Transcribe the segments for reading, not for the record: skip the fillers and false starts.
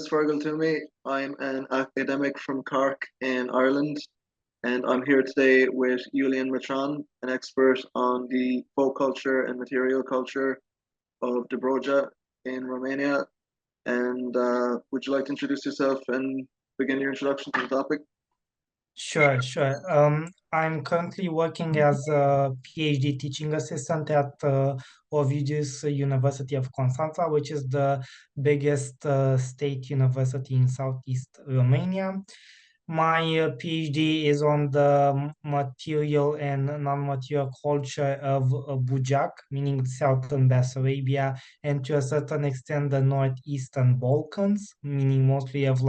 is Fergal Twomey. I'm an academic from Cork in Ireland, and I'm here today with Iulian Mitran, an expert on the folk culture and material culture of Dobrudja in Romania. And would you like to introduce yourself and begin your introduction to the topic? Sure. I'm currently working as a PhD teaching assistant at Ovidius University of Constanța, which is the biggest state university in southeast Romania. My PhD is on the material and non-material culture of Bujak, meaning southern Bessarabia, and to a certain extent the northeastern Balkans, meaning mostly of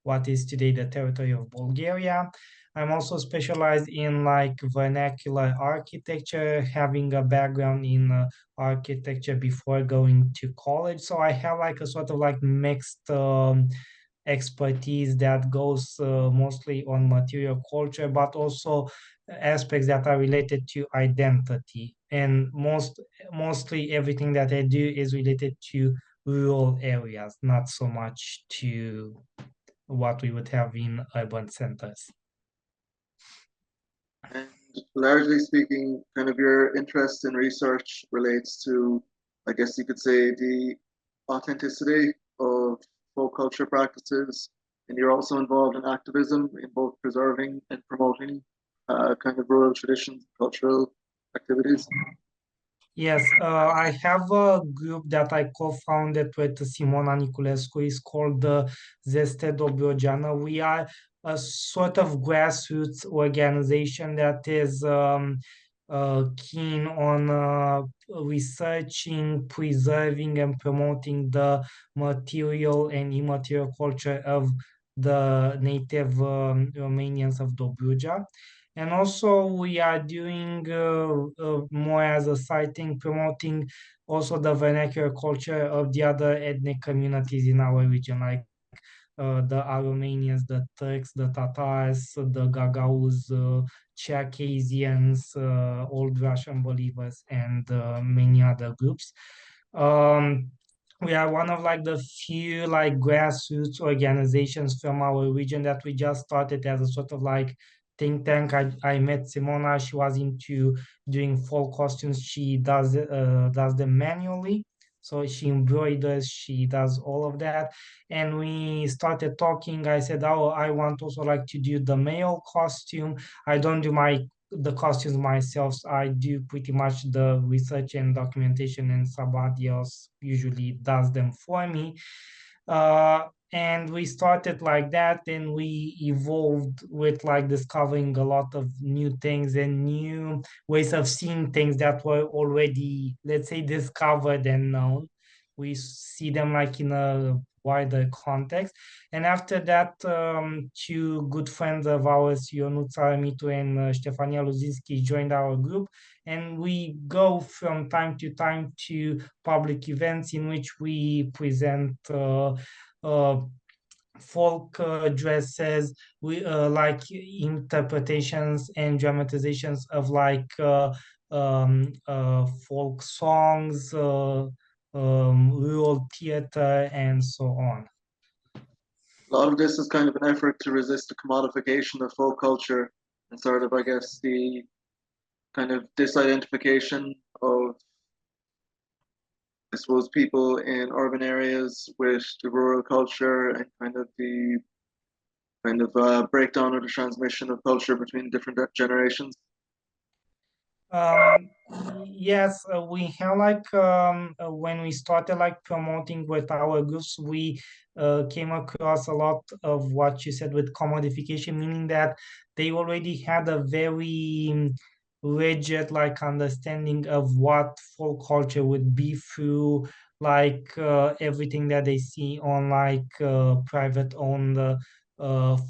what is today the territory of Bulgaria. I'm also specialized in vernacular architecture, having a background in architecture before going to college. So I have a sort of mixed expertise that goes mostly on material culture, but also aspects that are related to identity. And mostly everything that I do is related to rural areas, not so much to what we would have in urban centers. And largely speaking, kind of your interest in research relates to, I guess you could say, the authenticity of folk culture practices, and you're also involved in activism in both preserving and promoting kind of rural traditions, cultural activities. Yes, I have a group that I co-founded with Simona Niculescu. It's called the Zestre Dobrogeană. We are a sort of grassroots organization that is keen on researching, preserving, and promoting the material and immaterial culture of the native Romanians of Dobrudja. And also we are doing more as a side thing, promoting also the vernacular culture of the other ethnic communities in our region, like the Aromanians, the Turks, the Tatars, the Gagauz, Circassians, Old Russian believers, and many other groups. We are one of the few grassroots organizations from our region that we just started as a sort of think tank. I met Simona. She was into doing fall costumes. She does them manually. So she embroiders, she does all of that. And we started talking. I said, oh, I want also to do the male costume. I don't do the costumes myself. So I do pretty much the research and documentation, and somebody else usually does them for me. And we started like that, and we evolved with discovering a lot of new things and new ways of seeing things that were already, let's say, discovered and known. We see them in a wider context. And after that, two good friends of ours, Ionuța Mitu and Ștefania Luzinski, joined our group, and we go from time to time to public events in which we present folk dresses, we interpretations and dramatizations of folk songs, rural theater, and so on. A lot of this is kind of an effort to resist the commodification of folk culture and sort of, I guess, the kind of disidentification of, I suppose, people in urban areas with the rural culture, and kind of the breakdown of the transmission of culture between different generations. Yes, we have when we started promoting with our groups, we came across a lot of what you said with commodification, meaning that they already had a very rigid understanding of what folk culture would be through everything that they see on private owned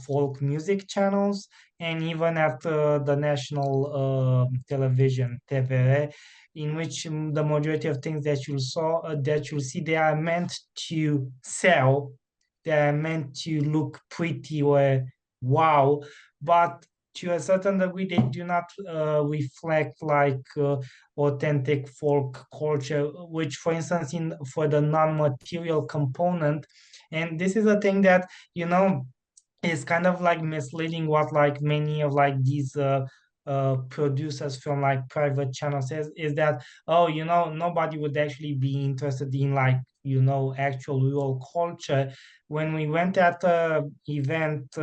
folk music channels, and even at the national television TVR, in which the majority of things that you'll see, they are meant to sell, they are meant to look pretty or wow, but to a certain degree they do not reflect authentic folk culture, which, for instance, for the non-material component, And this is a thing that, you know, is kind of like misleading what like many of like these producers from like private channels says, is that, oh, you know, nobody would actually be interested in like, you know, actual real culture. When we went at a event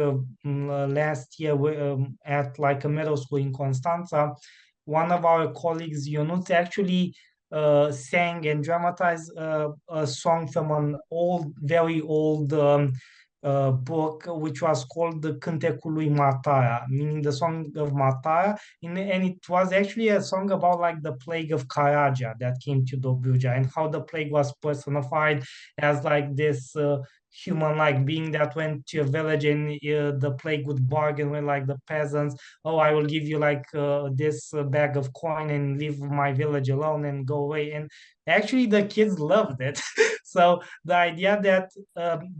last year at like a middle school in Constanța, one of our colleagues, Ionut, actually sang and dramatized a song from an old, very old book, which was called the Cântecul lui Mataia, meaning the song of Mataia. And it was actually a song about like the plague of Karaja that came to Dobrudja, and how the plague was personified as like this human-like being that went to a village, and the plague would bargain with like the peasants. Oh, I will give you like this bag of coin and leave my village alone and go away. And actually the kids loved it. So the idea that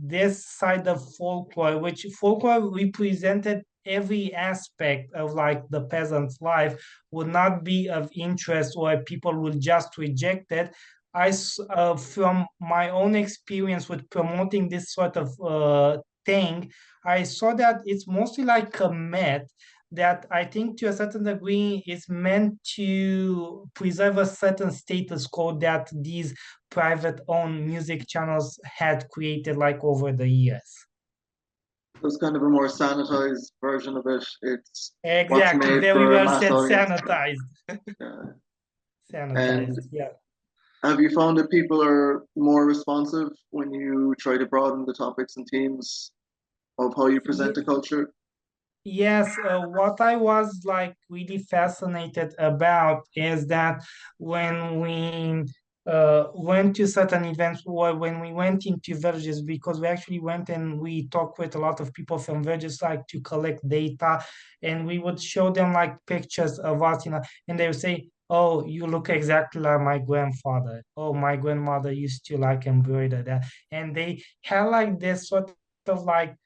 this side of folklore, which folklore represented every aspect of like the peasant's life, would not be of interest, or people will just reject it. From my own experience with promoting this sort of thing, I saw that it's mostly like a myth that I think to a certain degree is meant to preserve a certain status quo that these private owned music channels had created like over the years. It's kind of a more sanitized version of it. It's what's Exactly, made very for a well mass said, audience. sanitized. Yeah. And Sanitized, yeah. have you found that people are more responsive when you try to broaden the topics and themes of how you present the culture? Yes, what I was like really fascinated about is that when we went to certain events, or when we went into villages, because we actually went and we talked with a lot of people from villages, like to collect data, and we would show them like pictures of us, you know, and they would say, "Oh, you look exactly like my grandfather. Oh, my grandmother used to like embroider that," and they had like this sort of like.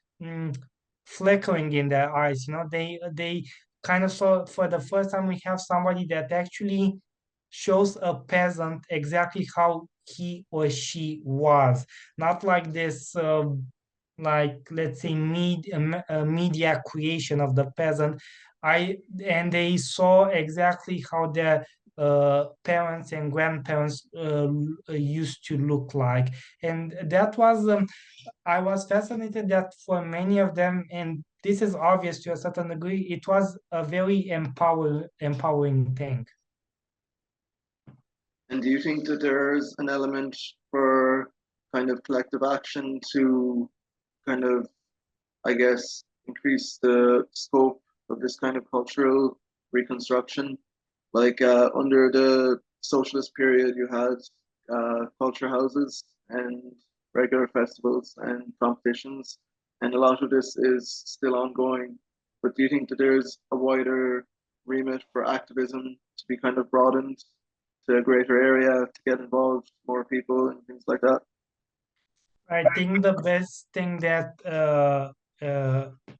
Flickering in their eyes, you know, they kind of saw for the first time we have somebody that actually shows a peasant exactly how he or she was, not like this like, let's say, media creation of the peasant. I And they saw exactly how their parents and grandparents used to look like, and that was I was fascinated that for many of them, and this is obvious to a certain degree, it was a very empowering thing. And do you think that there's an element for kind of collective action to kind of, I guess, increase the scope of this kind of cultural reconstruction? Like under the socialist period, you had culture houses and regular festivals and competitions, and a lot of this is still ongoing. But do you think that there's a wider remit for activism to be kind of broadened to a greater area to get involved, more people, and things like that? I think the best thing that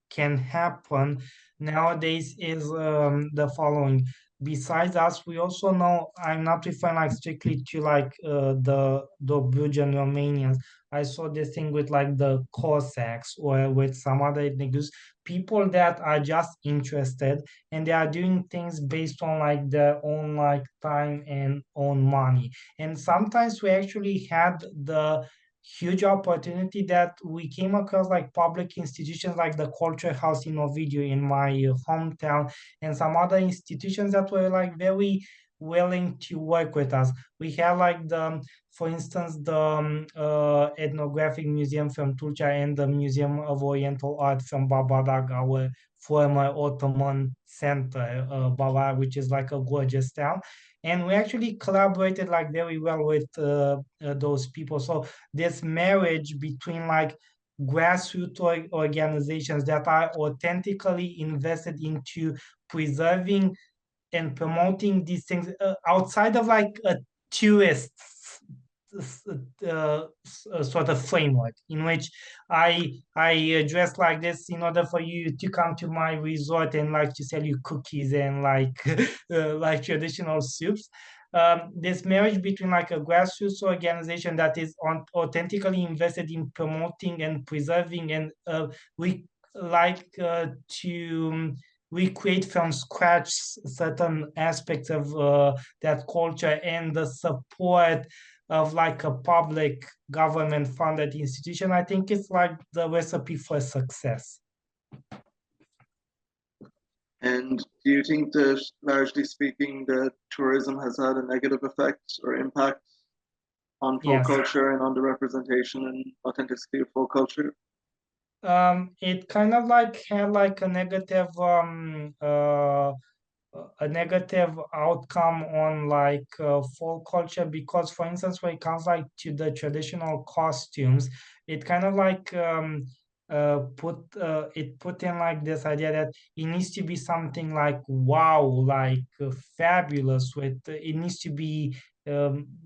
can happen nowadays is the following. Besides us, we also know, I'm not referring like strictly to like the Dobrudjan Romanians. I saw this thing with like the Cossacks or with some other ethnic groups, people that are just interested, and they are doing things based on like their own like time and own money. And sometimes we actually had the huge opportunity that we came across like public institutions like the culture house in Ovidiu in my hometown, and some other institutions that were like very willing to work with us. We had like the, for instance, the ethnographic museum from Tulcea and the Museum of Oriental Art from Babadag, our former Ottoman center, Baba, which is like a gorgeous town. And we actually collaborated like very well with those people. So this marriage between like grassroots organizations that are authentically invested into preserving and promoting these things outside of like a tourist sort of framework in which I address like this in order for you to come to my resort and like to sell you cookies and like like traditional soups. this marriage between like a grassroots organization that is authentically invested in promoting and preserving, and we like to recreate from scratch certain aspects of that culture, and the support of like a public government funded institution, I think it's like the recipe for success. And do you think that, largely speaking, that tourism has had a negative effect or impact on folk Yes. culture and on the representation and authenticity of folk culture? It kind of like had like a negative outcome on like folk culture, because for instance, when it comes like to the traditional costumes, it kind of like put in like this idea that it needs to be something like wow, like fabulous, with it needs to be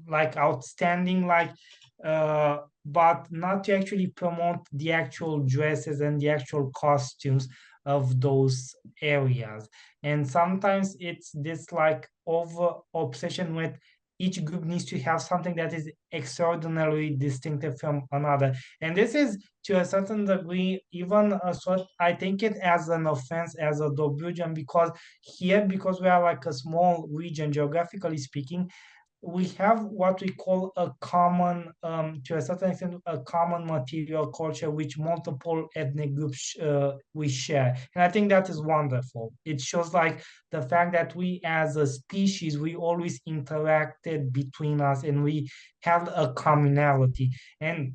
like outstanding, like but not to actually promote the actual dresses and the actual costumes of those areas. And sometimes it's this like over obsession with each group needs to have something that is extraordinarily distinctive from another. And this is to a certain degree even a sort, I think it as an offense as a Dobrudjan, because here, because we are like a small region geographically speaking, we have what we call a common, to a certain extent, a common material culture which multiple ethnic groups we share. And I think that is wonderful. It shows like the fact that we as a species, we always interacted between us and we have a commonality. And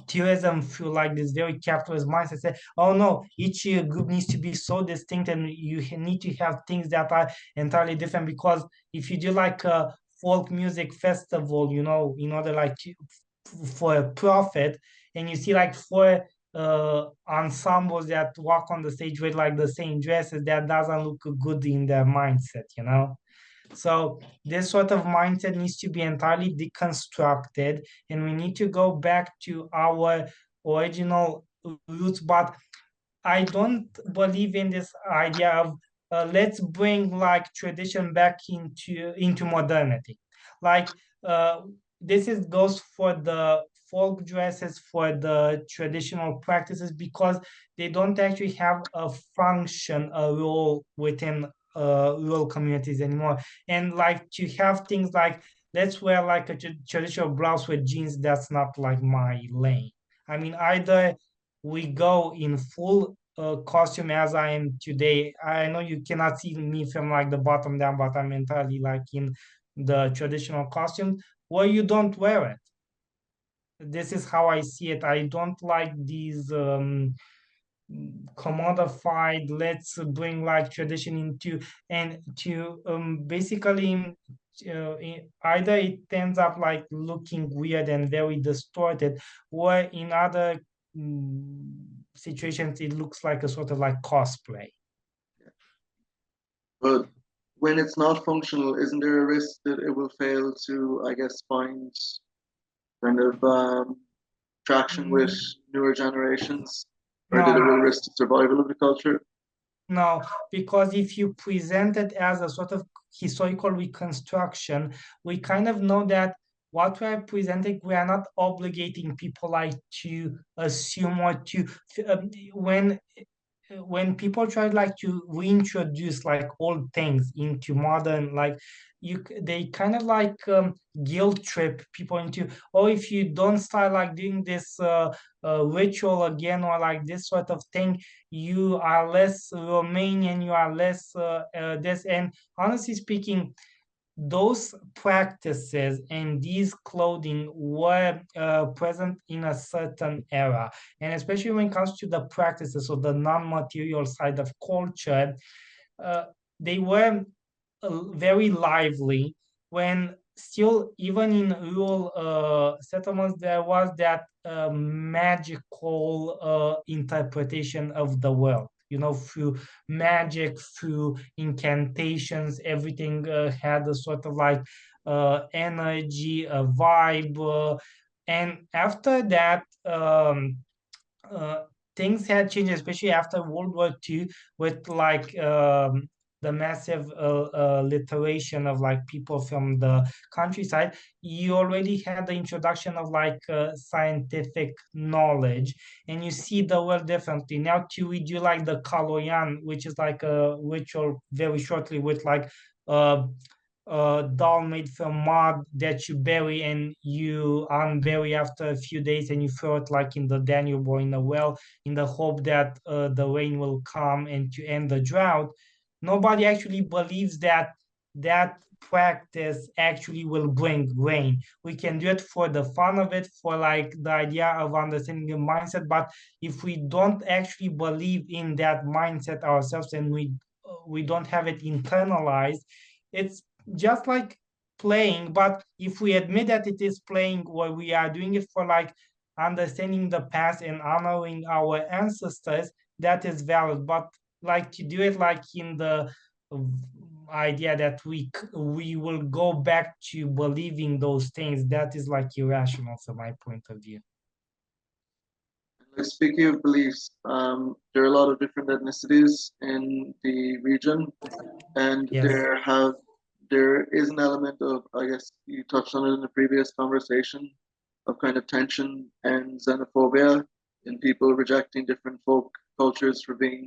tourism feel like this very capitalist mindset say, oh no, each group needs to be so distinct and you need to have things that are entirely different, because if you do like a folk music festival, you know, in order like for a profit, and you see like four ensembles that walk on the stage with like the same dresses, that doesn't look good in their mindset, you know. So this sort of mindset needs to be entirely deconstructed, and we need to go back to our original roots. But I don't believe in this idea of let's bring like tradition back into modernity. Like this is goes for the folk dresses, for the traditional practices, because they don't actually have a function, a role within rural communities anymore. And like to have things like let's wear like a traditional blouse with jeans, that's not like my lane. I mean, either we go in full costume as I am today. I know you cannot see me from like the bottom down, but I'm entirely like in the traditional costume, or you don't wear it. This is how I see it. I don't like these commodified, let's bring like tradition into, and to basically either it ends up like looking weird and very distorted, or in other situations it looks like a sort of like cosplay. But when it's not functional, isn't there a risk that it will fail to, I guess, find kind of traction with newer generations, or that it will No, risk the survival of the culture? no, because if you present it as a sort of historical reconstruction, we kind of know that what we are presenting, we are not obligating people like to assume or to when people try like to reintroduce like old things into modern, like they kind of like guilt trip people into, oh, if you don't start like doing this ritual again, or like this sort of thing, you are less Romanian, you are less this. And honestly speaking, those practices and these clothing were present in a certain era, and especially when it comes to the practices of the non-material side of culture, uh, they were very lively, when still even in rural settlements there was that magical interpretation of the world, you know, through magic, through incantations, everything had a sort of like energy, a vibe, and after that uh, things had changed, especially after World War II, with like the massive literation of like people from the countryside, you already had the introduction of like scientific knowledge, and you see the world differently. Now to read you like the Kaloyan, which is like a ritual very shortly with like doll made from mud that you bury and you unbury after a few days, and you throw it like in the Danube or in a well in the hope that the rain will come and to end the drought. Nobody actually believes that that practice actually will bring rain. We can do it for the fun of it, for like the idea of understanding the mindset, but if we don't actually believe in that mindset ourselves and we don't have it internalized, it's just like playing. But if we admit that it is playing, or we are doing it for like understanding the past and honoring our ancestors, that is valid. But like to do it like in the idea that we will go back to believing those things, that is like irrational from my point of view. Like, speaking of beliefs, there are a lot of different ethnicities in the region, and Yes. there is an element of, I guess you touched on it in the previous conversation, of kind of tension and xenophobia in people rejecting different folk cultures for being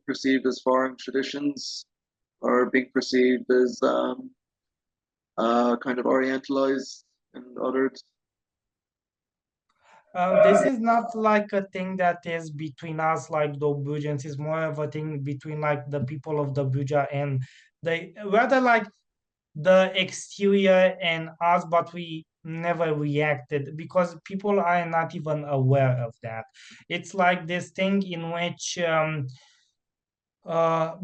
perceived as foreign traditions, or being perceived as kind of orientalized and othered. This is not like a thing that is between us, like Dobrudjans. It's more of a thing between like the people of Dobrudja and the rather like the exterior and us, but we never reacted because people are not even aware of that. It's like this thing in which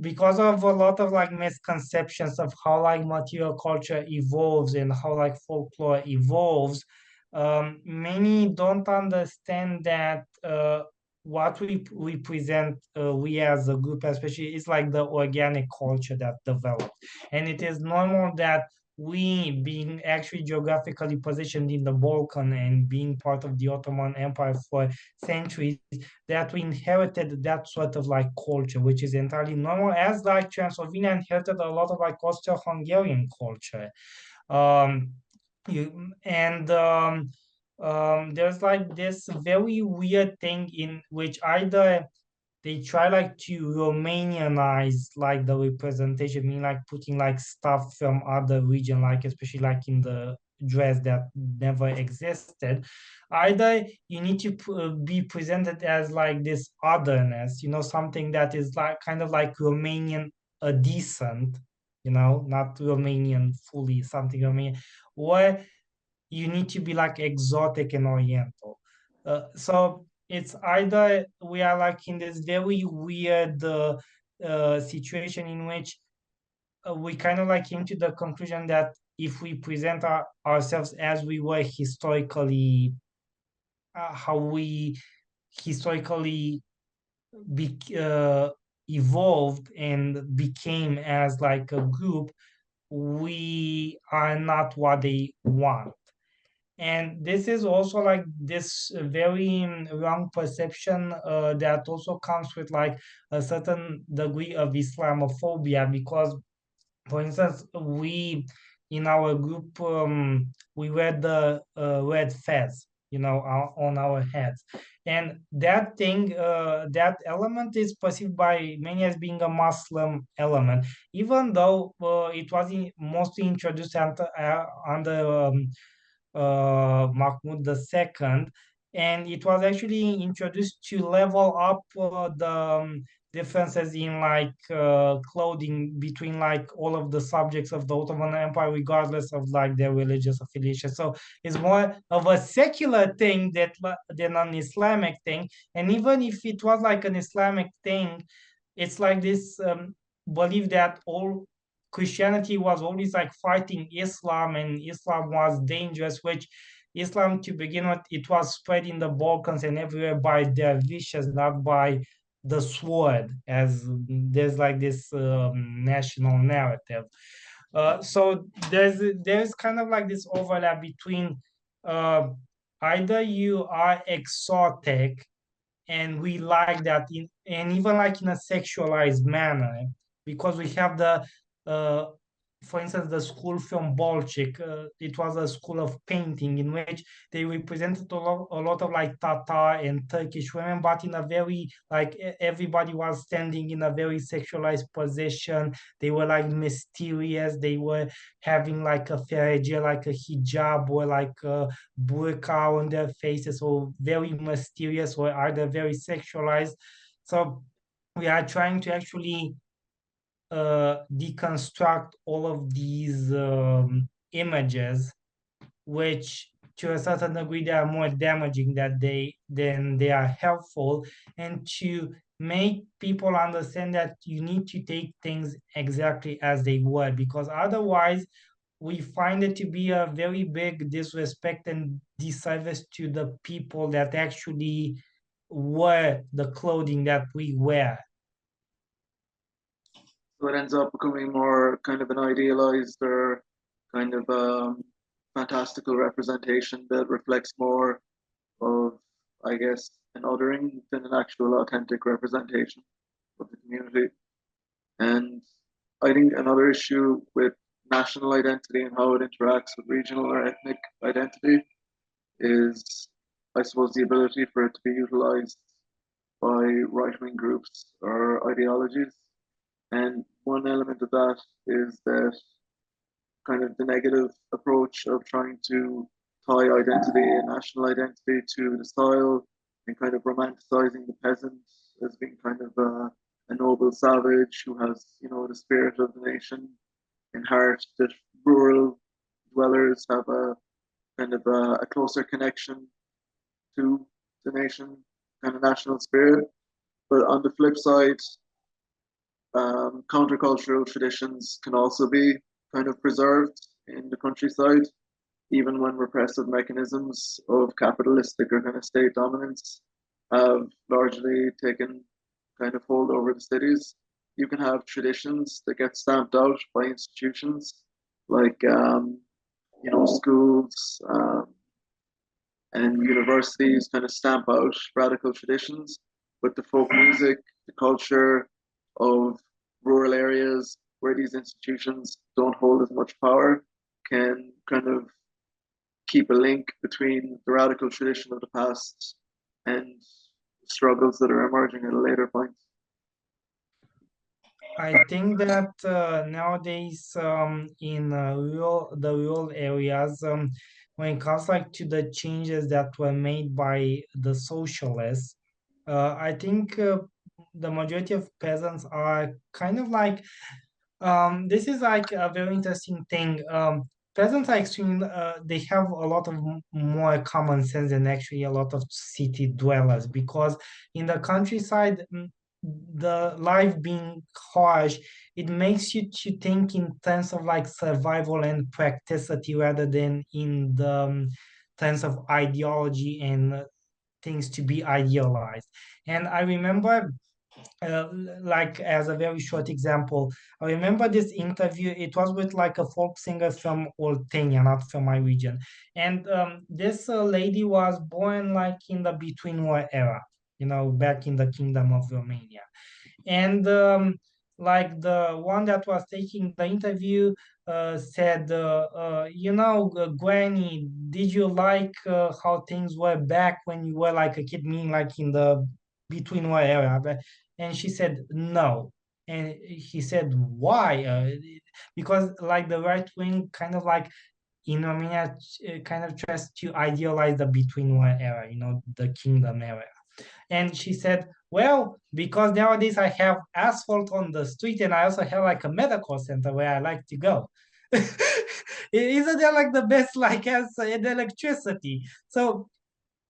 because of a lot of like misconceptions of how like material culture evolves and how like folklore evolves, many don't understand that what we present, we as a group especially, is like the organic culture that develops, and it is normal that we, being actually geographically positioned in the Balkan and being part of the Ottoman Empire for centuries, that we inherited that sort of like culture, which is entirely normal, as like Transylvania inherited a lot of like Austro-Hungarian culture. Um, there's like this very weird thing in which either they try like to Romanianize like the representation, mean like putting like stuff from other region, like especially like in the dress that never existed. Either you need to be presented as like this otherness, something that is like kind of like Romanian decent, not Romanian fully, something Romanian, or you need to be like exotic and oriental. So it's either we are like in this very weird situation in which we kind of like came to the conclusion that if we present ourselves as we were historically, how we historically be, evolved and became as like a group, we are not what they want. And this is also like this very wrong perception that also comes with like a certain degree of Islamophobia, because, for instance, we in our group, we wear the red fez, on our heads, and that thing, that element is perceived by many as being a Muslim element, even though it was mostly introduced under Mahmud II, and it was actually introduced to level up the differences in like clothing between like all of the subjects of the Ottoman Empire, regardless of like their religious affiliation. So it's more of a secular thing than an Islamic thing. And even if it was like an Islamic thing, it's like this belief that all Christianity was always like fighting Islam, and Islam was dangerous, which Islam, to begin with, it was spread in the Balkans and everywhere by dervishes, not by the sword, as there's like this national narrative. So there's kind of like this overlap between uh, either you are exotic, and we like that, and even like in a sexualized manner, because we have for instance, the school from Bolchik. It was a school of painting in which they represented a lot of like Tatar and Turkish women, but in a very like everybody was standing in a very sexualized position. They were like mysterious. They were having like a ferege, like a hijab or like a burqa on their faces, or very mysterious or either very sexualized. So we are trying to actually deconstruct all of these images, which to a certain degree they are more damaging than they are helpful, and to make people understand that you need to take things exactly as they were, because otherwise we find it to be a very big disrespect and disservice to the people that actually wear the clothing that we wear. So it ends up becoming more kind of an idealized or kind of fantastical representation that reflects more of, I guess, an othering than an actual authentic representation of the community. And I think another issue with national identity and how it interacts with regional or ethnic identity is, I suppose, the ability for it to be utilized by right-wing groups or ideologies. And one element of that is that kind of the negative approach of trying to tie identity and national identity to the style and kind of romanticizing the peasant as being kind of a noble savage who has, you know, the spirit of the nation in heart, that rural dwellers have a kind of a closer connection to the nation, kind of national spirit. But on the flip side, countercultural traditions can also be kind of preserved in the countryside, even when repressive mechanisms of capitalistic or kind of state dominance have largely taken kind of hold over the cities. You can have traditions that get stamped out by institutions like, you know, schools and universities kind of stamp out radical traditions, but the folk music, the culture of rural areas where these institutions don't hold as much power can kind of keep a link between the radical tradition of the past and struggles that are emerging at a later point. I think that nowadays in the rural areas, when it comes like to the changes that were made by the socialists, I think the majority of peasants are kind of like this is like a very interesting thing. Peasants are extremely, they have a lot of more common sense than actually a lot of city dwellers, because in the countryside, the life being harsh, it makes you to think in terms of like survival and practicity rather than in the terms of ideology and things to be idealized. And I remember uh, like as a very short example, I remember this interview. It was with like a folk singer from Oltenia, not from my region. And this lady was born like in the between war era, you know, back in the Kingdom of Romania. And like the one that was taking the interview said, you know, Granny, did you like how things were back when you were like a kid, meaning like in the between war era? And she said, no. And he said, why? Because like the right wing kind of like in Romania kind of tries to idealize the between war era, you know, the kingdom era. And she said, well, because nowadays I have asphalt on the street and I also have like a medical center where I like to go. Isn't that like the best like as in electricity? So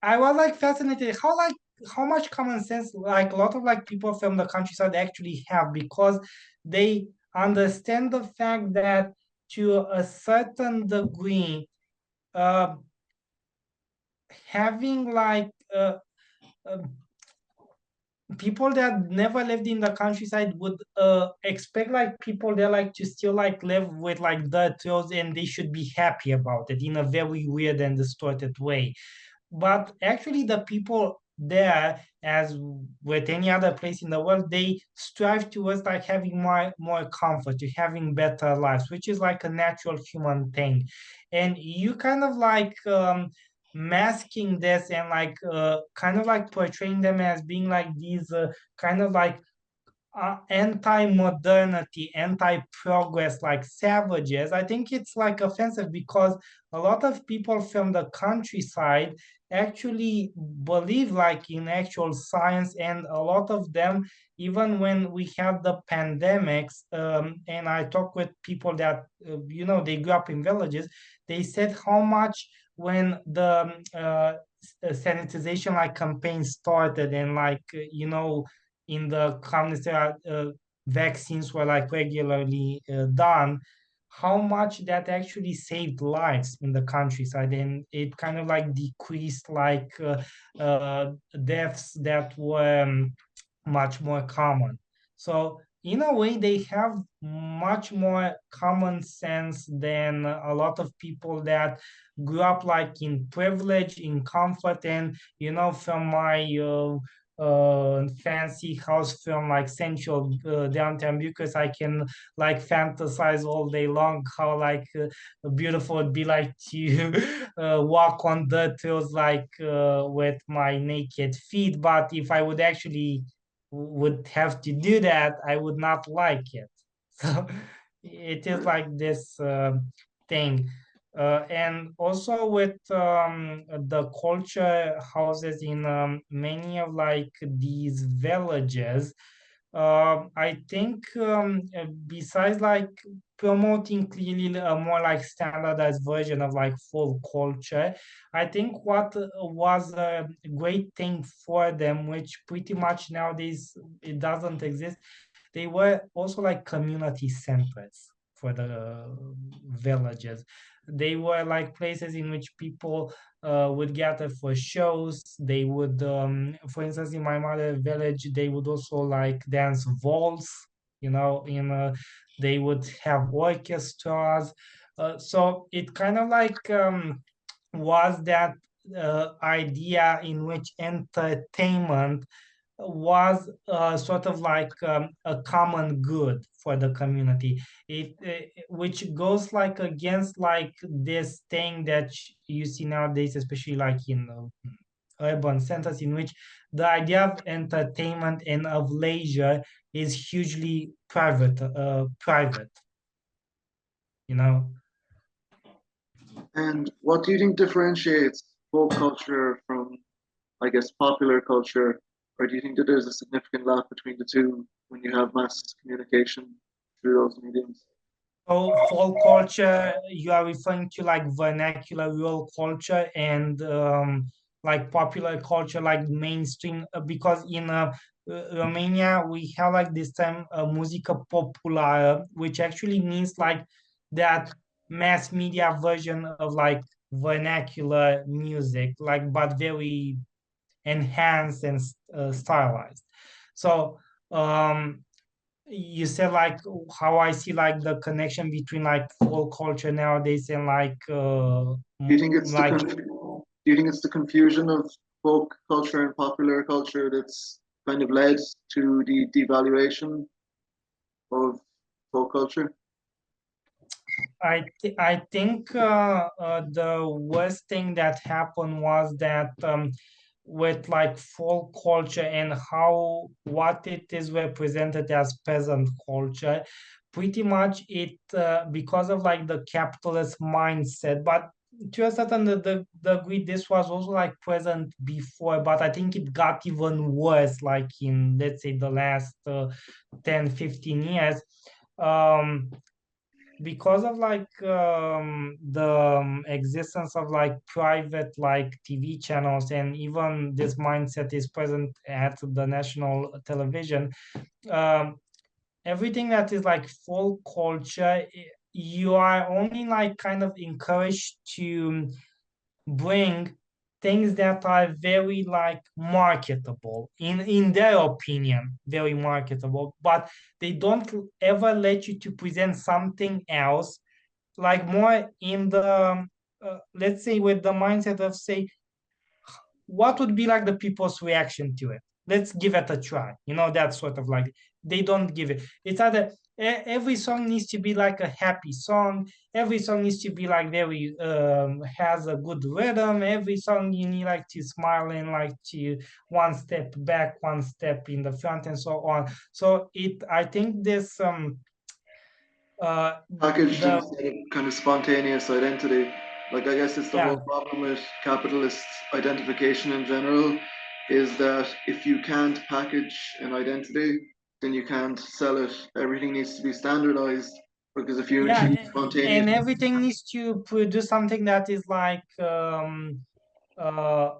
I was like fascinated how much common sense like a lot of like people from the countryside actually have, because they understand the fact that to a certain degree, uh, having like uh, people that never lived in the countryside would expect like people there like to still like live with like dirt roads, and they should be happy about it in a very weird and distorted way. But actually the people there, as with any other place in the world, they strive towards like having more comfort, to having better lives, which is like a natural human thing. And you kind of like masking this and like kind of like portraying them as being like these kind of like anti-modernity, anti-progress, like savages. I think it's like offensive because a lot of people from the countryside actually believe like in actual science, and a lot of them, even when we have the pandemics, and I talk with people that they grew up in villages, they said how much when the sanitization like campaign started, and like in the communist era, vaccines were like regularly done, how much that actually saved lives in the countryside, and it kind of like decreased like deaths that were much more common. So in a way, they have much more common sense than a lot of people that grew up like in privilege, in comfort, and from my fancy house from like central downtown, because I can like fantasize all day long how like beautiful it'd be like to walk on dirt trails like with my naked feet. But if I would actually would have to do that, I would not like it. So it is like this thing. And also with the culture houses in many of like these villages, I think besides like promoting clearly a more like standardized version of like full culture, I think what was a great thing for them, which pretty much nowadays it doesn't exist, they were also like community centers for the villages. They were like places in which people would gather for shows. They would, for instance, in my mother village, they would also like dance waltz. They would have orchestras. So it kind of like was that idea in which entertainment was sort of like a common good for the community, which goes like against like this thing that you see nowadays, especially like in urban centers, in which the idea of entertainment and of leisure is hugely private you know And what do you think differentiates folk culture from, I guess, popular culture? Or do you think that there's a significant gap between the two when you have mass communication through those mediums? So folk culture, you are referring to like vernacular rural culture, and like popular culture, like mainstream, because in Romania we have like this term musica populară, which actually means like that mass media version of like vernacular music, like but very enhanced and stylized. So you said like how I see like the connection between like folk culture nowadays and like Do you think like do you think it's the confusion of folk culture and popular culture that's kind of led to the devaluation of folk culture? I think the worst thing that happened was that with like folk culture and how what it is represented as peasant culture, pretty much it because of like the capitalist mindset. But to a certain degree, this was also like present before, but I think it got even worse like in, let's say, the last 10-15 years. um because of like the existence of like private like TV channels, and even this mindset is present at the national television. um, Everything that is like full culture, you are only like kind of encouraged to bring things that are very like marketable, in their opinion, very marketable, but they don't ever let you to present something else, like more in the let's say with the mindset of say what would be like the people's reaction to it? Let's give it a try. You know, that sort of like, they don't give it. It's either every song needs to be like a happy song. Every song needs to be like very has a good rhythm. Every song you need like to smile and like to one step back, one step in the front, and so on. So I think this Packaged the instead of kind of spontaneous identity. Like I guess it's the yeah whole problem with capitalist identification in general, is that if you can't package an identity, then you can't sell it. Everything needs to be standardized because if you yeah, introduce spontaneous, and everything needs to produce something that is like uh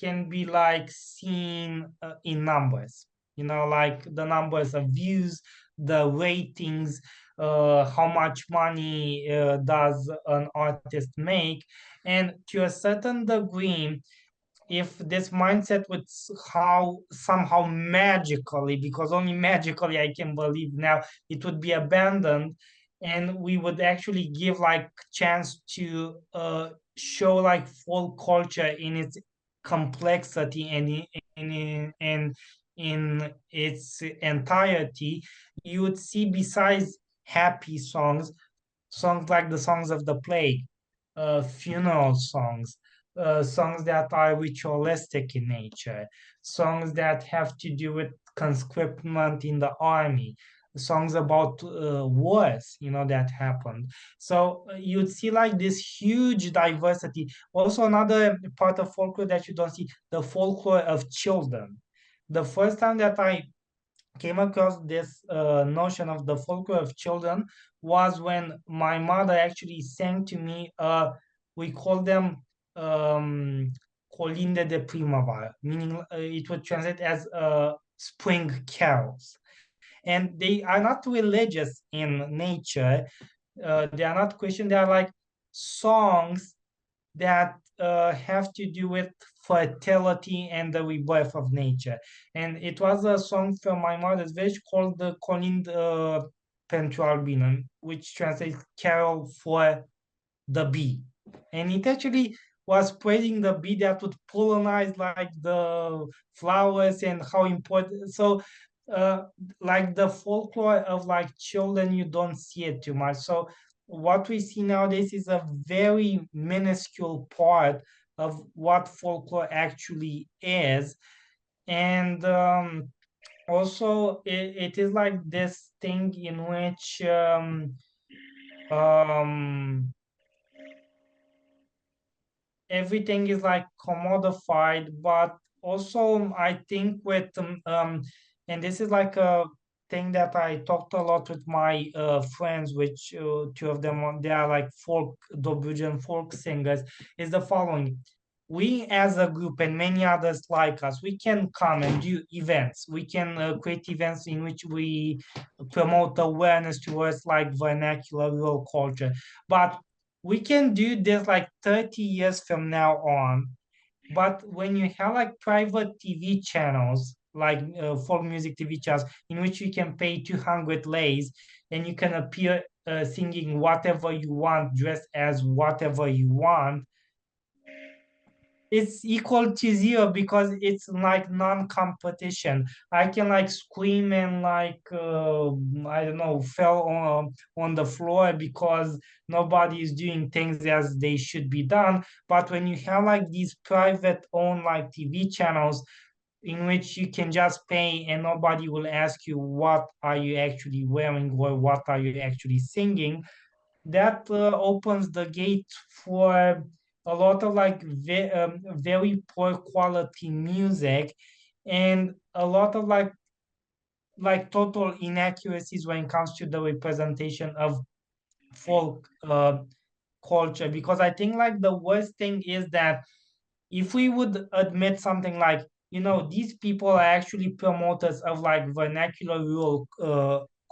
can be like seen in numbers, you know, like the numbers of views, the ratings, how much money does an artist make. And to a certain degree, if this mindset would how somehow magically, because only magically I can believe now, it would be abandoned, and we would actually give like chance to show like folk culture in its complexity and in its entirety, you would see, besides happy songs, songs like the songs of the plague, funeral songs, songs that are ritualistic in nature, songs that have to do with conscriptment in the army, songs about wars, you know, that happened. So you'd see like this huge diversity. Also, another part of folklore that you don't see, the folklore of children. The first time that I came across this notion of the folklore of children was when my mother actually sang to me. We call them colinde de primavera, meaning it would translate as spring carols. And they are not religious in nature. They are not Christian. They are like songs that have to do with fertility and the rebirth of nature. And it was a song from my mother's village called the Colind pentru Albină, which translates Carol for the bee. And it actually was praising the bee that would pollinize like the flowers and how important. So uh, like the folklore of like children, you don't see it too much. So what we see nowadays is a very minuscule part of what folklore actually is. And also it is like this thing in which um everything is like commodified, but also I think with and this is like a thing that I talked a lot with my friends, which two of them they are like folk Dobrudjan folk singers, is the following. We as a group and many others like us, we can come and do events. We can create events in which we promote awareness towards like vernacular rural culture. But we can do this like 30 years from now on. But when you have like private TV channels, like folk music TV channels, in which you can pay 200 lays and you can appear singing whatever you want, dressed as whatever you want, it's equal to zero because it's like non-competition. I can like scream and like I don't know, fell on the floor because nobody is doing things as they should be done. But when you have like these private owned like TV channels in which you can just pay and nobody will ask you what are you actually wearing or what are you actually singing, that opens the gate for a lot of like very poor quality music and a lot of like total inaccuracies when it comes to the representation of folk culture. Because I think like the worst thing is that if we would admit something like, you know, these people are actually promoters of like vernacular rural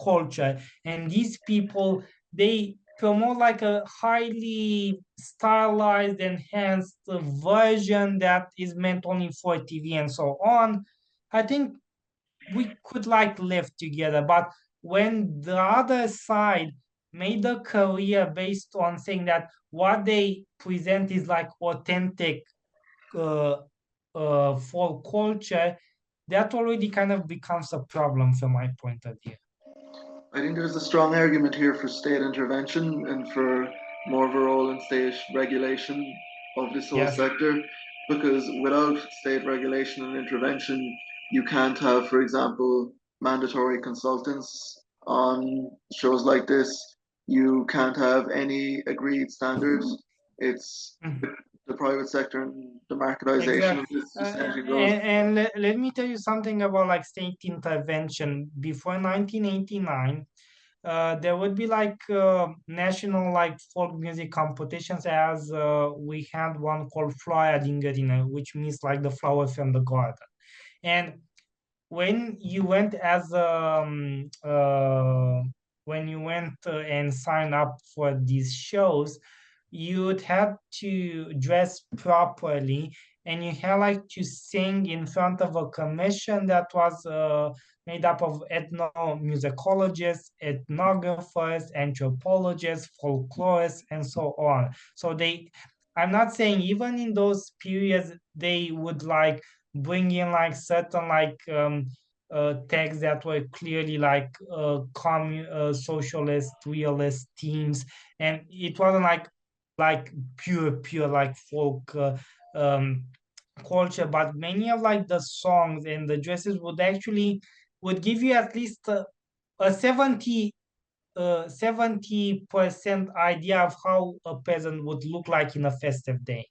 culture, and these people, they promote like a highly stylized enhanced version that is meant only for TV and so on, I think we could like live together. But when the other side made a career based on saying that what they present is like authentic folk culture, that already kind of becomes a problem from my point of view. I think there's a strong argument here for state intervention and for more of a role in state regulation of this whole Yes, sector, because without state regulation and intervention, you can't have, for example, mandatory consultants on shows like this. You can't have any agreed standards. It's the private sector and the marketization of exactly. this Uh, essentially goes. and let me tell you something about like state intervention. Before 1989, there would be like national like folk music competitions, as we had one called Floarea din Grădină, which means like the flower from the garden. And when you went as when you went and signed up for these shows, you'd have to dress properly, and you had like to sing in front of a commission that was made up of ethnomusicologists, ethnographers, anthropologists, folklorists, and so on. So they, I'm not saying even in those periods they would like bring in like certain like texts that were clearly like socialist, realist themes, and it wasn't like pure like folk um, culture, but many of like the songs and the dresses would actually would give you at least a 70% idea of how a peasant would look like in a festive day.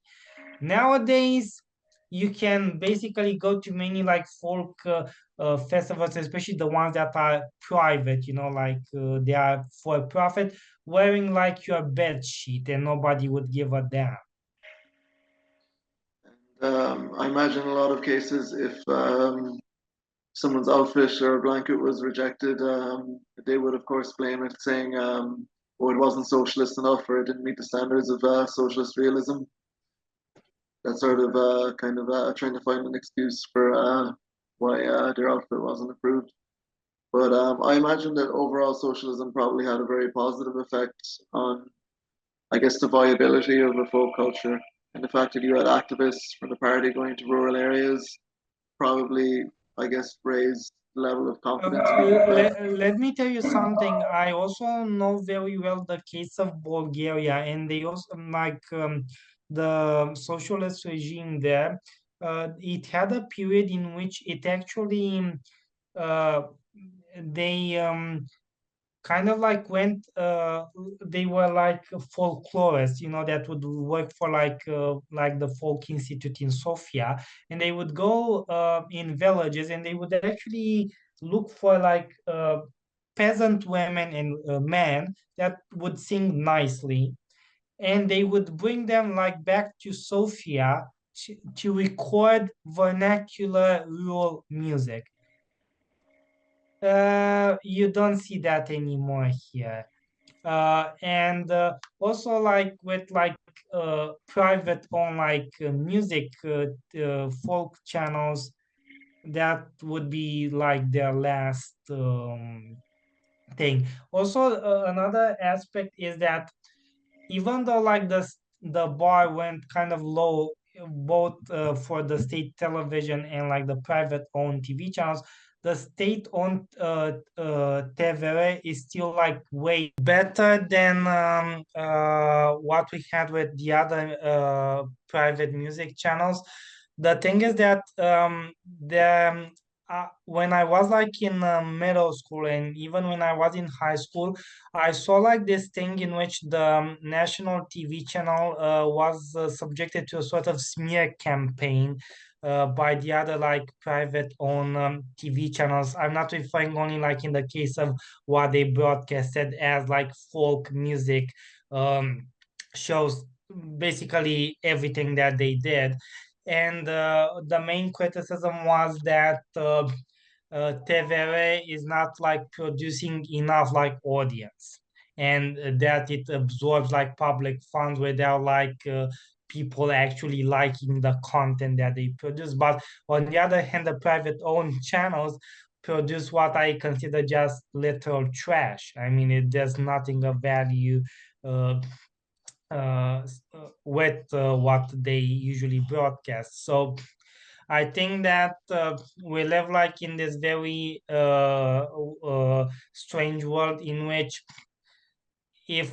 Nowadays, you can basically go to many like folk festivals, especially the ones that are private, you know, like they are for profit, wearing like your bed sheet and nobody would give a damn. I imagine in a lot of cases, if someone's outfit or blanket was rejected, they would, of course, blame it, saying, "Oh, it wasn't socialist enough, or it didn't meet the standards of socialist realism." That sort of kind of trying to find an excuse for why their outfit wasn't approved. But I imagine that overall socialism probably had a very positive effect on, I guess, the viability of a folk culture, and the fact that you had activists from the party going to rural areas probably, I guess, raised the level of confidence people had. Let me tell you something. I also know very well the case of Bulgaria, and they also like the socialist regime there. It had a period in which it actually uh, they kind of they were like folklorists, you know, that would work for like the folk institute in Sofia, and they would go in villages, and they would actually look for like peasant women and men that would sing nicely, and they would bring them like back to Sofia to record vernacular rural music. You don't see that anymore here. And also like with like private on like music folk channels, that would be like their last thing. Also, another aspect is that even though like the bar went kind of low both for the state television and like the private owned TV channels, the state owned TVR is still like way better than what we had with the other private music channels. The thing is that when I was like in middle school, and even when I was in high school, I saw like this thing in which the national TV channel was subjected to a sort of smear campaign by the other like private owned TV channels. I'm not referring only like in the case of what they broadcasted as like folk music um, shows, basically everything that they did. And the main criticism was that TVR is not like producing enough like audience, and that it absorbs like public funds without like people actually liking the content that they produce. But on the other hand, the private owned channels produce what I consider just literal trash. I mean, it does nothing of value. Uh, with what they usually broadcast. So I think that we live like in this very strange world in which if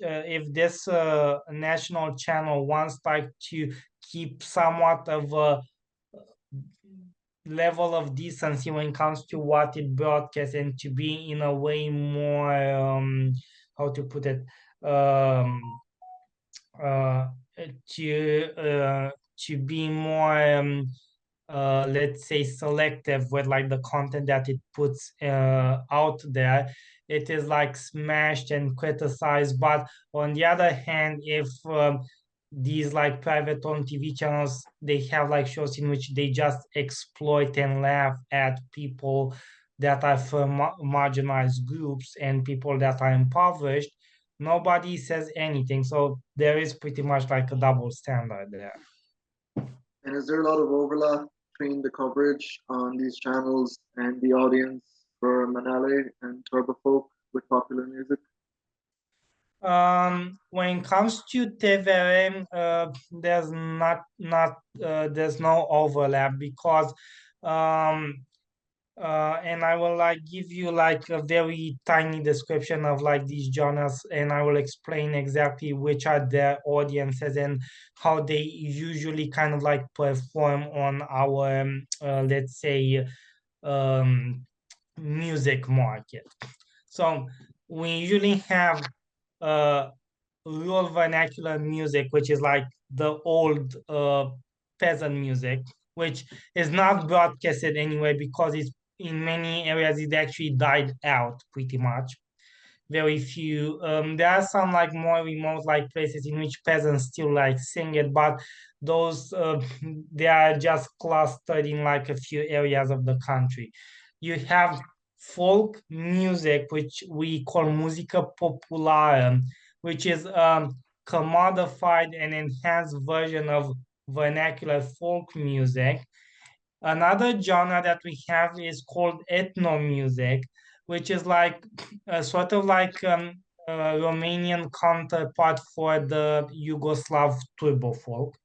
if this national channel wants like to keep somewhat of a level of decency when it comes to what it broadcasts and to be in a way more how to put it um uh to uh to be more let's say selective with like the content that it puts out there, it is like smashed and criticized. But on the other hand, if these like private owned TV channels, they have like shows in which they just exploit and laugh at people that are from marginalized groups and people that are impoverished, nobody says anything. So there is pretty much like a double standard there. And is there a lot of overlap between the coverage on these channels and the audience for Manale and Turbo Folk with popular music? When it comes to TVR, there's no overlap because and I will like give you like a very tiny description of like these genres, and I will explain exactly which are their audiences and how they usually kind of like perform on our let's say um, music market. So we usually have uh, rural vernacular music, which is like the old peasant music, which is not broadcasted anyway because it's in many areas it actually died out pretty much. Very few. There are some like more remote like places in which peasants still like sing it, but those they are just clustered in like a few areas of the country. You have folk music, which we call musica populară, which is commodified and enhanced version of vernacular folk music. Another genre that we have is called ethno music, which is like a sort of like Romanian counterpart for the Yugoslav turbo folk.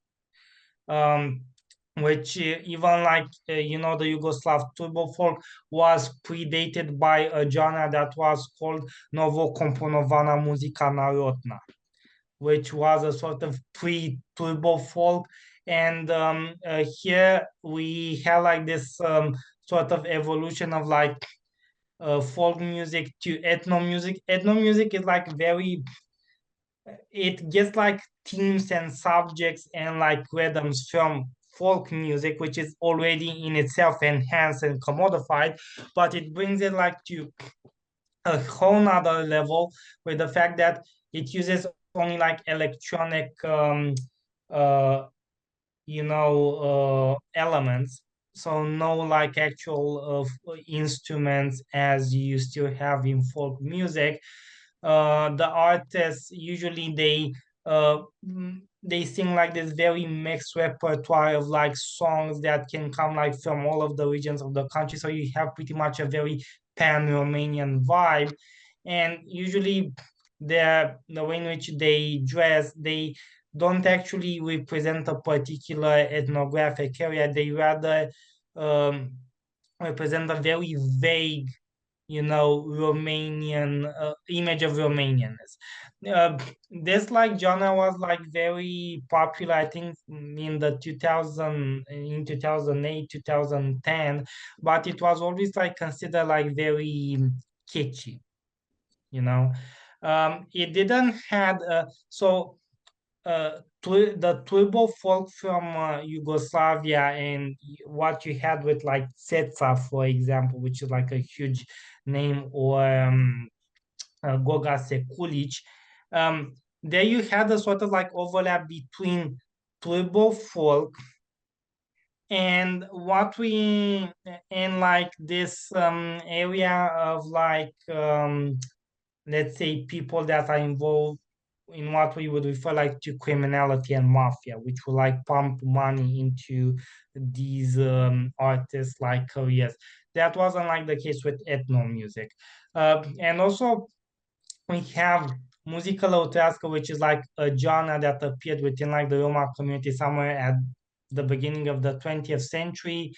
Um, which even like the Yugoslav turbo folk was predated by a genre that was called Novo Komponovana Muzika Narodna, which was a sort of pre-turbo folk. And here we have like this sort of evolution of like folk music to ethno music. Ethno music is like very, it gets like themes and subjects and like rhythms from folk music, which is already in itself enhanced and commodified, but it brings it like to a whole nother level with the fact that it uses only like electronic uh elements, so no like actual instruments as you still have in folk music. The artists usually they sing like this very mixed repertoire of like songs that can come like from all of the regions of the country, so you have pretty much a very pan-Romanian vibe. And usually the way in which they dress, they don't actually represent a particular ethnographic area. They rather um, represent a very vague, Romanian image of Romanianness. Uh, this like genre was like very popular, I think, in the 2008, 2010, but it was always like considered like very kitschy, you know. It didn't had the turbo folk from Yugoslavia and what you had with like Setsa, for example, which is like a huge name, or Goga Sekulic. There you had a sort of like overlap between turbo folk and what we in like this area of like let's say people that are involved in what we would refer like to criminality and mafia, which will like pump money into these artists like careers. That wasn't like the case with ethno music. And also we have muzică lăutărească, which is like a genre that appeared within like the Roma community somewhere at the beginning of the 20th century.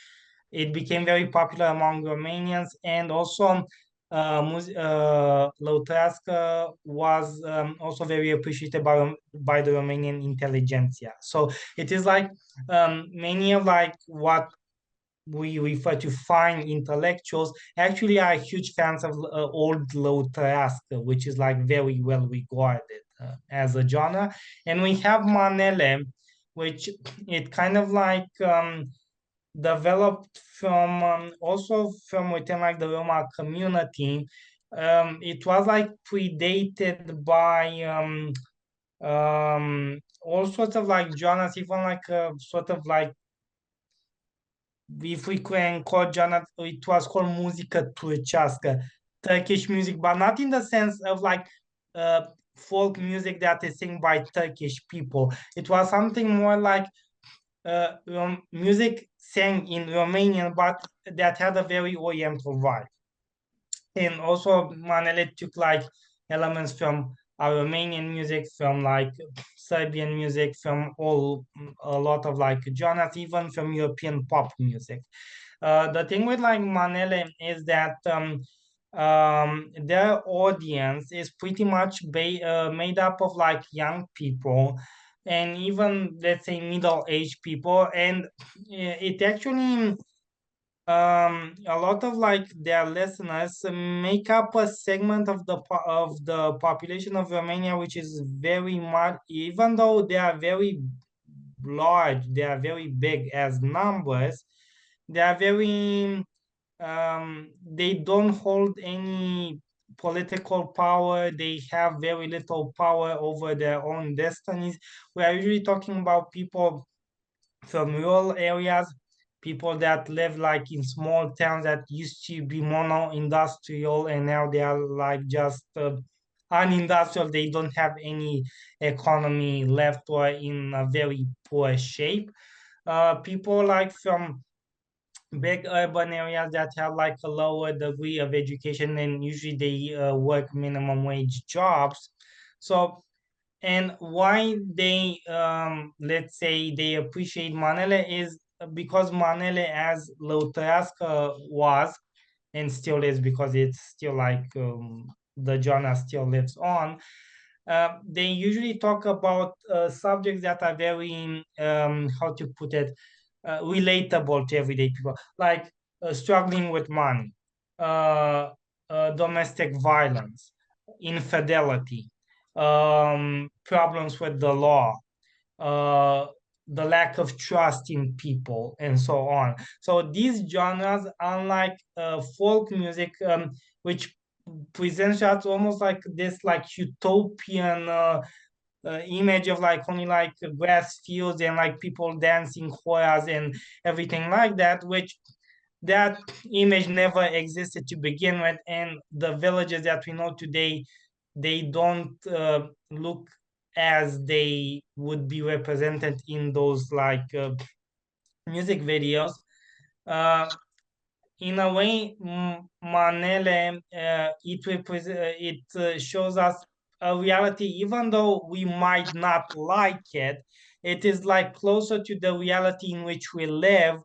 It became very popular among Romanians, and also lăutărească was also very appreciated by the Romanian intelligentsia. So it is like many of like what we refer to fine intellectuals actually are huge fans of old lăutărească, which is like very well regarded as a genre. And we have manele, which it kind of like developed from also from within like the Roma community. It was like predated by all sorts of like genres, even like a sort of like, if we can call genre, it was called muzică turcească, Turkish music, but not in the sense of like folk music that is sung by Turkish people. It was something more like music sang in Romanian, but that had a very Oriental vibe. And also manele took like elements from Romanian music, from like Serbian music, from a lot of like genres, even from European pop music. The thing with like manele is that their audience is pretty much made up of like young people, and even let's say middle-aged people, and it actually a lot of like their listeners make up a segment of the population of Romania, which is very much, even though they are very large, they are very big as numbers, they are very they don't hold any political power, they have very little power over their own destinies. We are usually talking about people from rural areas, people that live like in small towns that used to be mono-industrial, and now they are like just unindustrial. They don't have any economy left, or in a very poor shape. People like from big urban areas that have like a lower degree of education, and usually they work minimum wage jobs. So, and why they let's say they appreciate manele is because manele, as lăutărească was and still is, because it's still like the genre still lives on, they usually talk about subjects that are very how to put it, relatable to everyday people, like struggling with money, domestic violence, infidelity, problems with the law, the lack of trust in people, and so on. So these genres, unlike folk music, which presents us almost like this like utopian image of like only like grass fields and like people dancing choirs and everything like that, which that image never existed to begin with, and the villages that we know today, they don't look as they would be represented in those like music videos. In a way, manele it shows us a reality, even though we might not like it. It is like closer to the reality in which we live,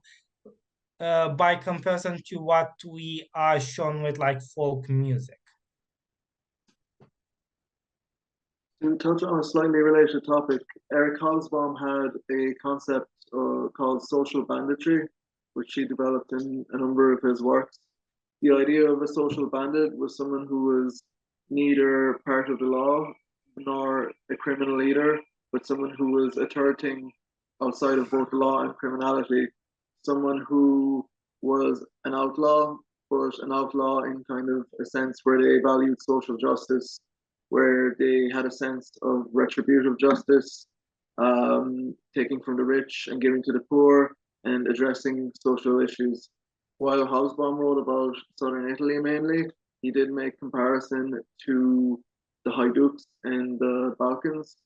by comparison to what we are shown with like folk music. To touch on a slightly related topic, Eric Hobsbawm had a concept called social banditry, which he developed in a number of his works. The idea of a social bandit was someone who was neither part of the law nor a criminal leader, but someone who was a third thing outside of both law and criminality. Someone who was an outlaw, but an outlaw in kind of a sense where they valued social justice, where they had a sense of retributive justice, taking from the rich and giving to the poor, and addressing social issues. While Hobsbawm wrote about southern Italy mainly, he did make comparison to the Haiduks and the Balkans.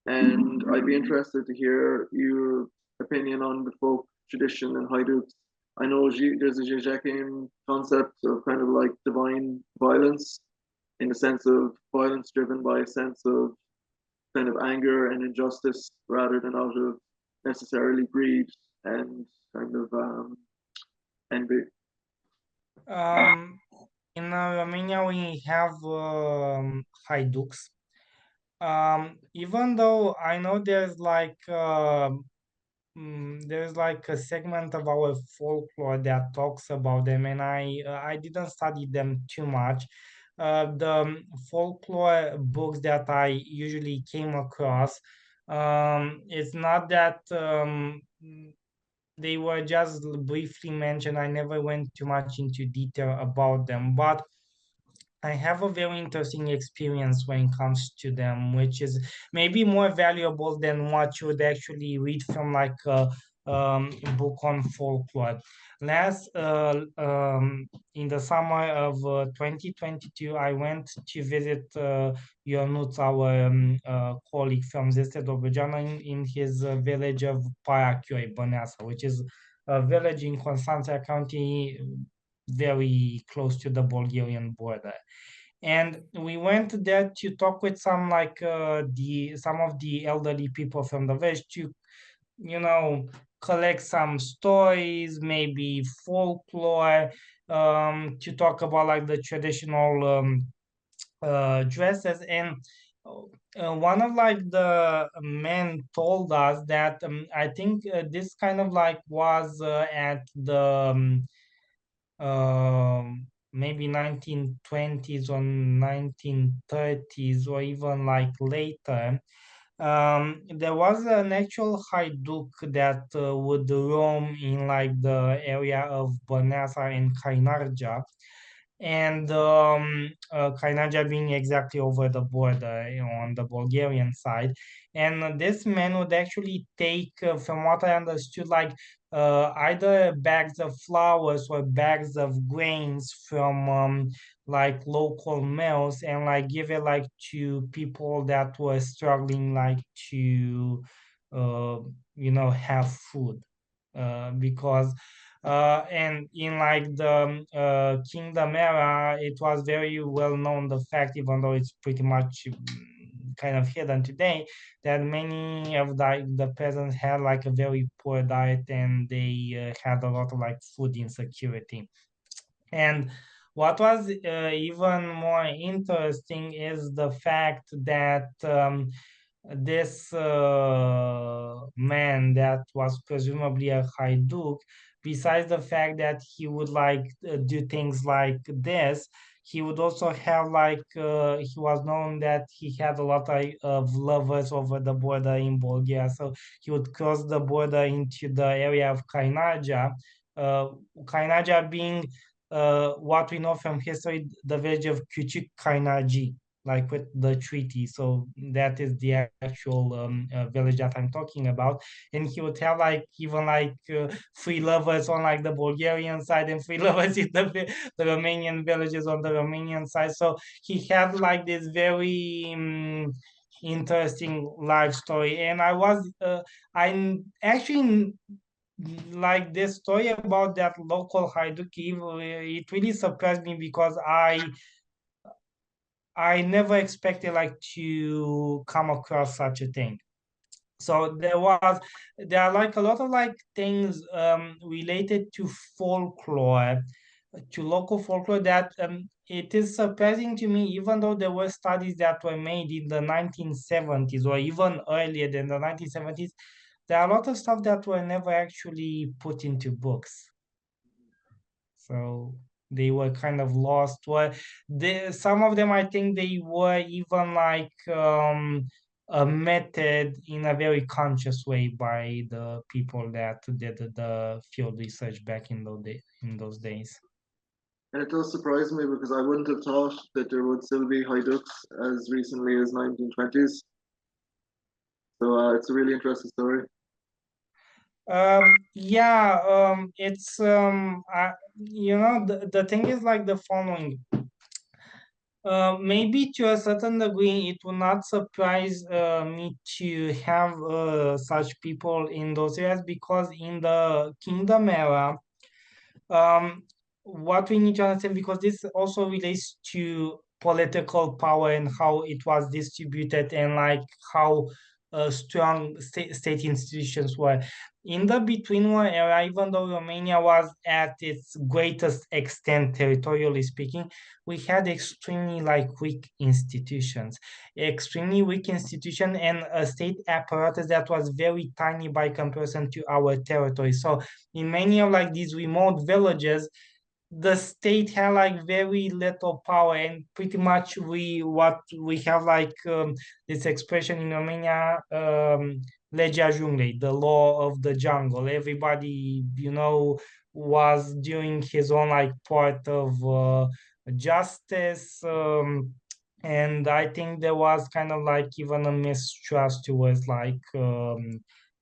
And I'd be interested to hear your opinion on the folk tradition and Haiduks. I know there's a Zizekine concept of kind of like divine violence. in the sense of violence driven by a sense of kind of anger and injustice rather than out of necessarily greed and kind of envy. Um, in Romania, we have haiduks. Even though I know there's like a segment of our folklore that talks about them, and I didn't study them too much. The folklore books that I usually came across, it's not that they were just briefly mentioned. I never went too much into detail about them, but I have a very interesting experience when it comes to them, which is maybe more valuable than what you would actually read from like a book on folklore. Last in the summer of 2022, I went to visit Ionuț, our colleague from Zestre Dobrogeană, in his village of Parachioi, Băneasa, which is a village in Constanța County, very close to the Bulgarian border. And we went there to talk with some some of the elderly people from the village to, collect some stories, maybe folklore, to talk about like the traditional dresses. And one of like the men told us that I think this kind of like was at the maybe 1920s or 1930s or even like later. There was an actual haiduk that would roam in like the area of Băneasa and Kainarja, and Kainarja being exactly over the border, on the Bulgarian side. And this man would actually take, from what I understood, like either bags of flowers or bags of grains from like local mills, and like give it like to people that were struggling like to have food, because and in like the kingdom era, it was very well known, the fact, even though it's pretty much kind of hidden today, that many of the peasants had like a very poor diet, and they had a lot of like food insecurity. And what was even more interesting is the fact that this man that was presumably a haiduk, besides the fact that he would like do things like this, he would also have like he was known that he had a lot of lovers over the border in Bulgaria. So he would cross the border into the area of Kainarja, Kainarja being what we know from history, the village of Küçük Kainarji, like with the treaty. So that is the actual village that I'm talking about. And he would have like even like free lovers on like the Bulgarian side, and free lovers in the Romanian villages on the Romanian side. So he had like this very interesting life story. And I actually like this story about that local haiduki. It really surprised me, because I never expected like to come across such a thing. So there are like a lot of like things related to folklore, to local folklore, that it is surprising to me, even though there were studies that were made in the 1970s or even earlier than the 1970s. There are a lot of stuff that were never actually put into books. So they were kind of lost. Some of them, I think they were even like method in a very conscious way by the people that did the field research back in those days. And it does surprise me because I wouldn't have thought that there would still be haiduks as recently as 1920s. So it's a really interesting story. It's the thing is like the following. Maybe to a certain degree, it will not surprise me to have such people in those areas, because in the kingdom era, what we need to understand, because this also relates to political power and how it was distributed, and like how strong state institutions were. In the between war era, even though Romania was at its greatest extent, territorially speaking, we had extremely like weak institutions, and a state apparatus that was very tiny by comparison to our territory. So in many of like these remote villages, the state had like very little power, and pretty much what we have like this expression in Romania, legea junglei, the law of the jungle. Everybody, was doing his own like part of justice, and I think there was kind of like even a mistrust towards like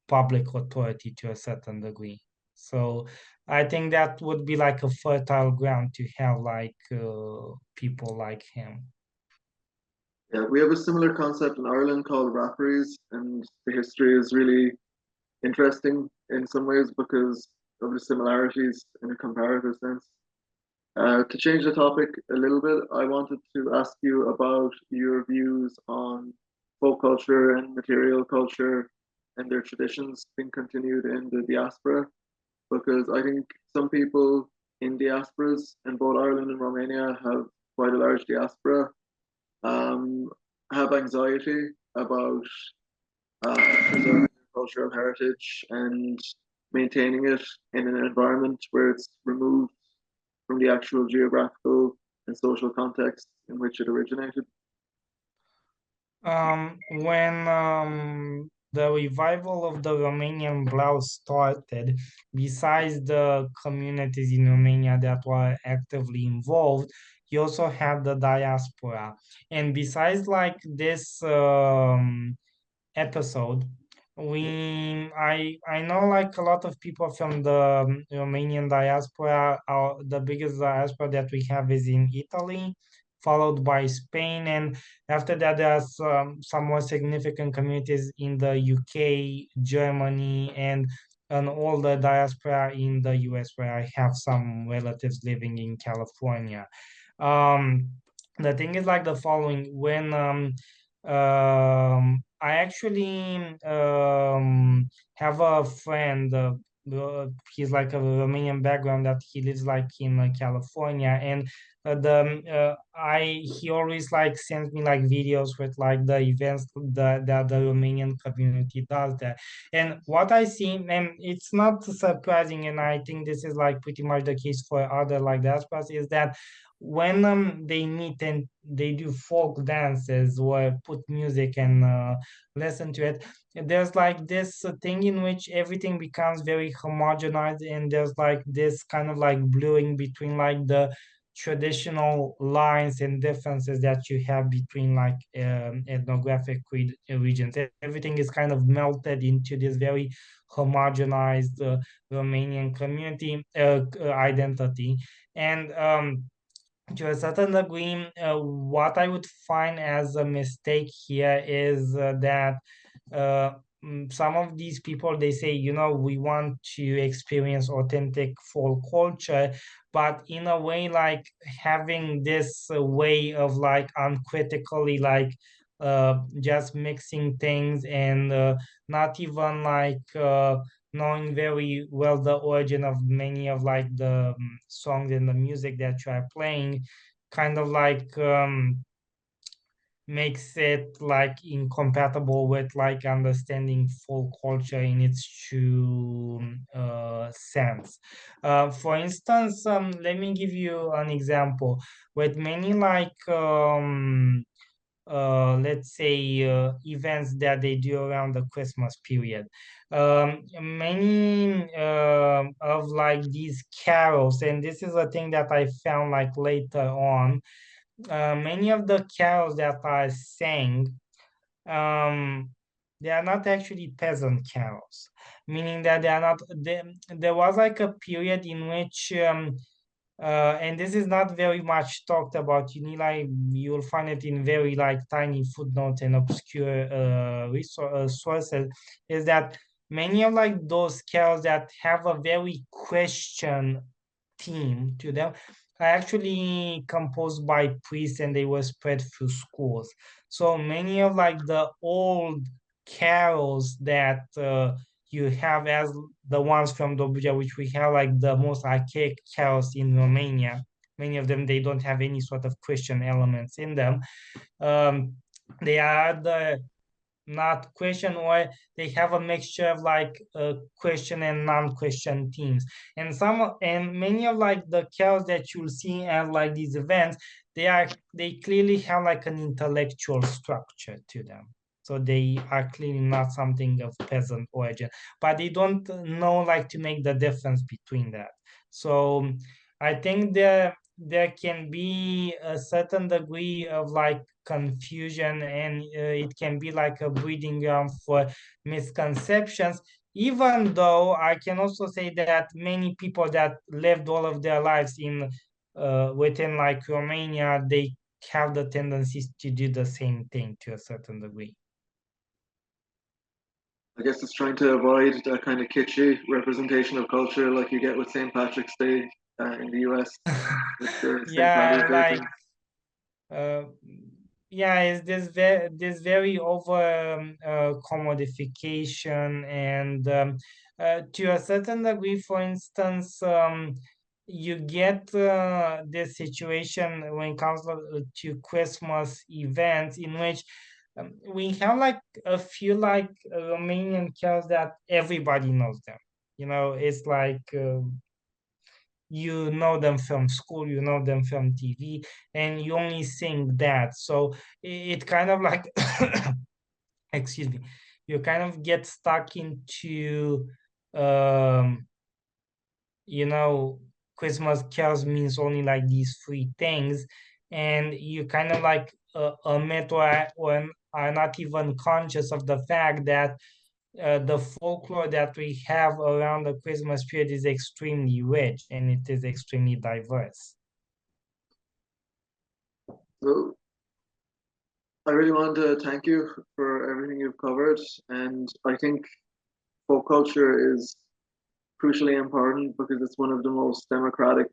public authority to a certain degree. So I think that would be like a fertile ground to have like people like him. Yeah, we have a similar concept in Ireland called rapparees, and the history is really interesting in some ways because of the similarities in a comparative sense. To change the topic a little bit, I wanted to ask you about your views on folk culture and material culture and their traditions being continued in the diaspora, because I think some people in diasporas in both Ireland and Romania have quite a large diaspora, um, have anxiety about preserving cultural heritage and maintaining it in an environment where it's removed from the actual geographical and social context in which it originated. When the revival of the Romanian blouse started, besides the communities in Romania that were actively involved, you also had the diaspora. And besides like this episode, I know like a lot of people from the Romanian diaspora. The biggest diaspora that we have is in Italy, followed by Spain, and after that there are some more significant communities in the UK, Germany, and all the diaspora in the US, where I have some relatives living in California. um the thing is like the following: when I actually have a friend. He's like a Romanian background that he lives like in California, and the I he always like sends me like videos with like the events that the Romanian community does there. And what I see, and it's not surprising, and I think this is like pretty much the case for other like diasporas, is that when they meet and they do folk dances or put music and listen to it, there's like this thing in which everything becomes very homogenized, and there's like this kind of like blurring between like the traditional lines and differences that you have between like ethnographic regions. Everything is kind of melted into this very homogenized Romanian community identity. And to a certain degree, what I would find as a mistake here is that uh, some of these people, they say, we want to experience authentic folk culture, but in a way like having this way of like uncritically like just mixing things, and not even like knowing very well the origin of many of like the songs and the music that you are playing, kind of like makes it like incompatible with like understanding folk culture in its true sense. For instance, let me give you an example with many like let's say events that they do around the Christmas period. Many of like these carols, and this is a thing that I found like later on. Many of the carols that are sang, um, they are not actually peasant carols, meaning that they are not. There was like a period in which and this is not very much talked about. You'll find it in very like tiny footnotes and obscure sources. Is that many of like those carols that have a very Christian theme to them are actually composed by priests, and they were spread through schools. So many of like the old carols that you have as the ones from Dobrudja, which we have like the most archaic carols in Romania. Many of them, they don't have any sort of Christian elements in them. They are the not Christian, or they have a mixture of like Christian and non-Christian themes. And many of like the carols that you'll see at like these events, they clearly have like an intellectual structure to them. So they are clearly not something of peasant origin, but they don't know like to make the difference between that. So I think there can be a certain degree of like confusion, and it can be like a breeding ground for misconceptions, even though I can also say that many people that lived all of their lives in within like Romania, they have the tendencies to do the same thing to a certain degree. I guess it's trying to avoid that kind of kitschy representation of culture like you get with St. Patrick's Day in the US with the St. Yeah, Paddy's Day like thing. yeah, it's this very over commodification, and to a certain degree, for instance, you get this situation when it comes to Christmas events in which we have like a few like Romanian carols that everybody knows them. You know, it's like you know them from school, you know them from TV, and you only sing that. So it kind of like, excuse me, you kind of get stuck into, um, you know, Christmas carols means only like these three things, and you kind of like omit or are not even conscious of the fact that the folklore that we have around the Christmas period is extremely rich, and it is extremely diverse. So I really want to thank you for everything you've covered, and I think folk culture is crucially important because it's one of the most democratic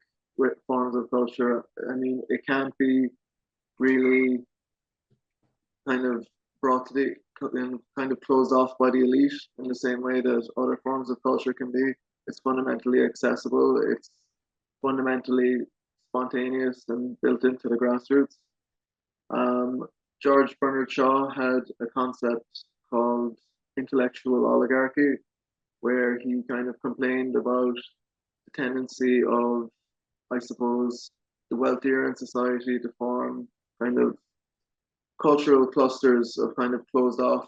forms of culture. I mean, it can't be really kind of brought to the and kind of closed off by the elite in the same way that other forms of culture can be. It's fundamentally accessible. It's fundamentally spontaneous and built into the grassroots. Um, George Bernard Shaw had a concept called intellectual oligarchy, where he kind of complained about the tendency of, I suppose, the wealthier in society to form kind of cultural clusters of kind of closed off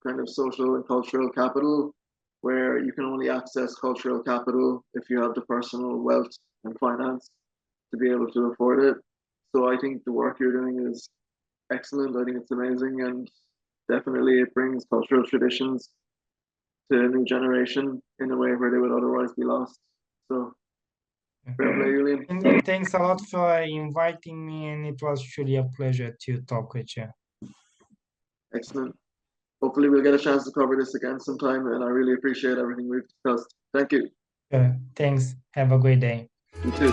kind of social and cultural capital, where you can only access cultural capital if you have the personal wealth and finance to be able to afford it. So I think the work you're doing is excellent. I think it's amazing, and definitely it brings cultural traditions to a new generation in a way where they would otherwise be lost. So, fair play, Iulian. And thanks a lot for inviting me, and it was truly a pleasure to talk with you. Excellent. Hopefully, we'll get a chance to cover this again sometime, and I really appreciate everything we've discussed. Thank you. Thanks. Have a great day. You too.